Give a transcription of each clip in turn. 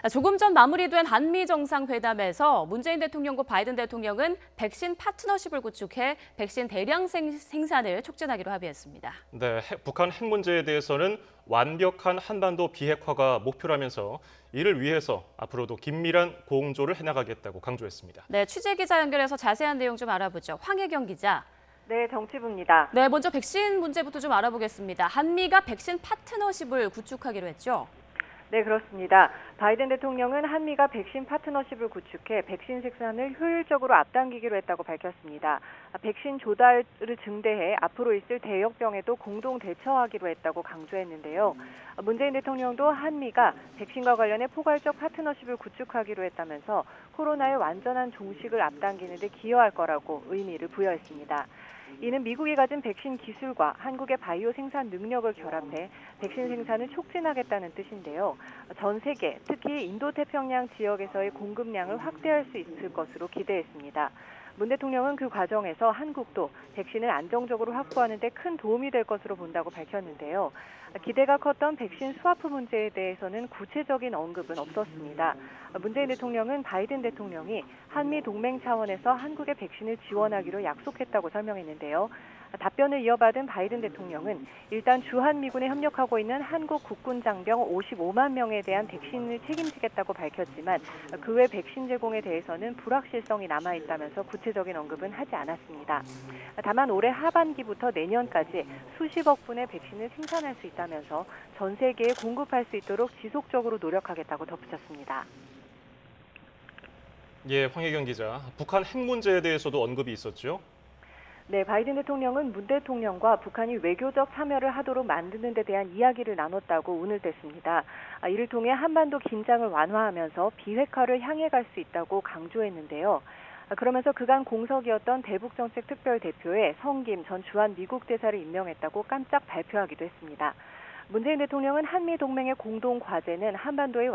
조금 전 마무리된 한미 정상회담에서 문재인 대통령과 바이든 대통령은 백신 파트너십을 구축해 백신 대량 생산을 촉진하기로 합의했습니다. 네, 북한 핵 문제에 대해서는 완벽한 한반도 비핵화가 목표라면서 이를 위해서 앞으로도 긴밀한 공조를 해나가겠다고 강조했습니다. 네, 취재 기자 연결해서 자세한 내용 좀 알아보죠. 황혜경 기자. 네, 정치부입니다. 네, 먼저 백신 문제부터 좀 알아보겠습니다. 한미가 백신 파트너십을 구축하기로 했죠? 네, 그렇습니다. 바이든 대통령은 한미가 백신 파트너십을 구축해 백신 생산을 효율적으로 앞당기기로 했다고 밝혔습니다. 백신 조달을 증대해 앞으로 있을 대역병에도 공동 대처하기로 했다고 강조했는데요. 문재인 대통령도 한미가 백신과 관련해 포괄적 파트너십을 구축하기로 했다면서 코로나의 완전한 종식을 앞당기는 데 기여할 거라고 의미를 부여했습니다. 이는 미국이 가진 백신 기술과 한국의 바이오 생산 능력을 결합해 백신 생산을 촉진하겠다는 뜻인데요. 전 세계, 특히 인도태평양 지역에서의 공급량을 확대할 수 있을 것으로 기대했습니다. 문 대통령은 그 과정에서 한국도 백신을 안정적으로 확보하는 데 큰 도움이 될 것으로 본다고 밝혔는데요. 기대가 컸던 백신 스와프 문제에 대해서는 구체적인 언급은 없었습니다. 문재인 대통령은 바이든 대통령이 한미 동맹 차원에서 한국의 백신을 지원하기로 약속했다고 설명했는데요. 답변을 이어받은 바이든 대통령은 일단 주한미군에 협력하고 있는 한국 국군 장병 55만 명에 대한 백신을 책임지겠다고 밝혔지만 그 외 백신 제공에 대해서는 불확실성이 남아있다면서 구체적인 언급은 하지 않았습니다. 다만 올해 하반기부터 내년까지 수십억 분의 백신을 생산할 수 있다면서 전 세계에 공급할 수 있도록 지속적으로 노력하겠다고 덧붙였습니다. 예, 황혜경 기자. 북한 핵 문제에 대해서도 언급이 있었죠? 네, 바이든 대통령은 문 대통령과 북한이 외교적 참여를 하도록 만드는 데 대한 이야기를 나눴다고 운을 댔습니다. 이를 통해 한반도 긴장을 완화하면서 비핵화를 향해 갈 수 있다고 강조했는데요. 그러면서 그간 공석이었던 대북정책특별대표에 성김 전 주한 미국 대사를 임명했다고 깜짝 발표하기도 했습니다. 문재인 대통령은 한미 동맹의 공동 과제는 한반도의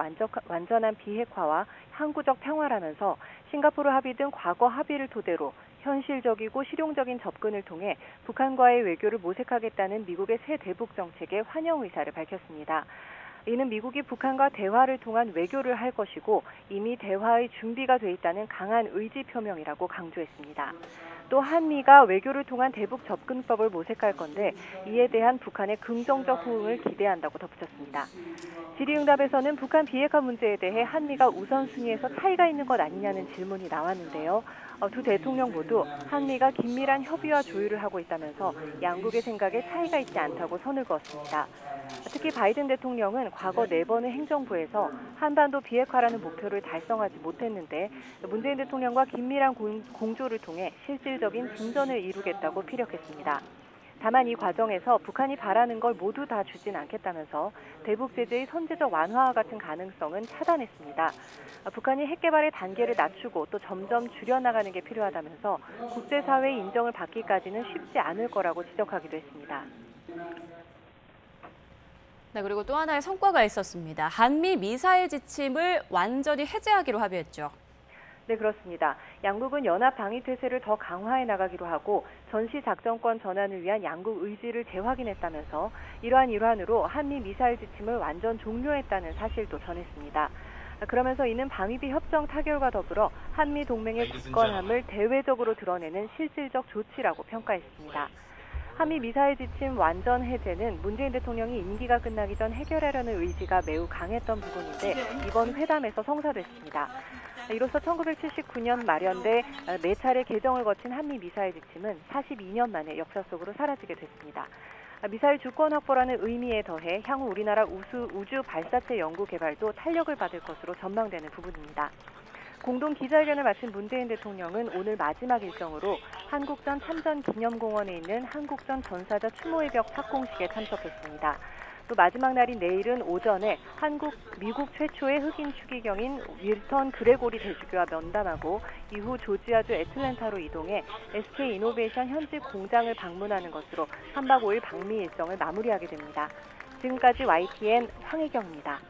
완전한 비핵화와 항구적 평화라면서 싱가포르 합의 등 과거 합의를 토대로 현실적이고 실용적인 접근을 통해 북한과의 외교를 모색하겠다는 미국의 새 대북 정책에 환영 의사를 밝혔습니다. 이는 미국이 북한과 대화를 통한 외교를 할 것이고 이미 대화의 준비가 돼 있다는 강한 의지 표명이라고 강조했습니다. 또 한미가 외교를 통한 대북 접근법을 모색할 건데 이에 대한 북한의 긍정적 호응을 기대한다고 덧붙였습니다. 질의응답에서는 북한 비핵화 문제에 대해 한미가 우선순위에서 차이가 있는 것 아니냐는 질문이 나왔는데요. 두 대통령 모두 한미가 긴밀한 협의와 조율을 하고 있다면서 양국의 생각에 차이가 있지 않다고 선을 그었습니다. 특히 바이든 대통령은 과거 4번의 행정부에서 한반도 비핵화라는 목표를 달성하지 못했는데 문재인 대통령과 긴밀한 공조를 통해 실질적인 진전을 이루겠다고 피력했습니다. 다만 이 과정에서 북한이 바라는 걸 모두 다 주진 않겠다면서 대북 제재의 선제적 완화와 같은 가능성은 차단했습니다. 북한이 핵 개발의 단계를 낮추고 또 점점 줄여나가는 게 필요하다면서 국제사회의 인정을 받기까지는 쉽지 않을 거라고 지적하기도 했습니다. 네, 그리고 또 하나의 성과가 있었습니다. 한미 미사일 지침을 완전히 해제하기로 합의했죠. 네, 그렇습니다. 양국은 연합 방위 태세를 더 강화해 나가기로 하고 전시 작전권 전환을 위한 양국 의지를 재확인했다면서 이러한 일환으로 한미 미사일 지침을 완전 종료했다는 사실도 전했습니다. 그러면서 이는 방위비 협정 타결과 더불어 한미 동맹의 굳건함을 대외적으로 드러내는 실질적 조치라고 평가했습니다. 한미 미사일 지침 완전 해제는 문재인 대통령이 임기가 끝나기 전 해결하려는 의지가 매우 강했던 부분인데 이번 회담에서 성사됐습니다. 이로써 1979년 마련돼 4차례 개정을 거친 한미 미사일 지침은 42년 만에 역사 속으로 사라지게 됐습니다. 미사일 주권 확보라는 의미에 더해 향후 우리나라 우주 발사체 연구 개발도 탄력을 받을 것으로 전망되는 부분입니다. 공동 기자회견을 마친 문재인 대통령은 오늘 마지막 일정으로 한국전 참전기념공원에 있는 한국전 전사자 추모의 벽 착공식에 참석했습니다. 또 마지막 날인 내일은 오전에 미국 최초의 흑인 추기경인 윌턴 그레고리 대주교와 면담하고 이후 조지아주 애틀랜타로 이동해 SK이노베이션 현지 공장을 방문하는 것으로 3박 5일 방미 일정을 마무리하게 됩니다. 지금까지 YTN 황혜경입니다.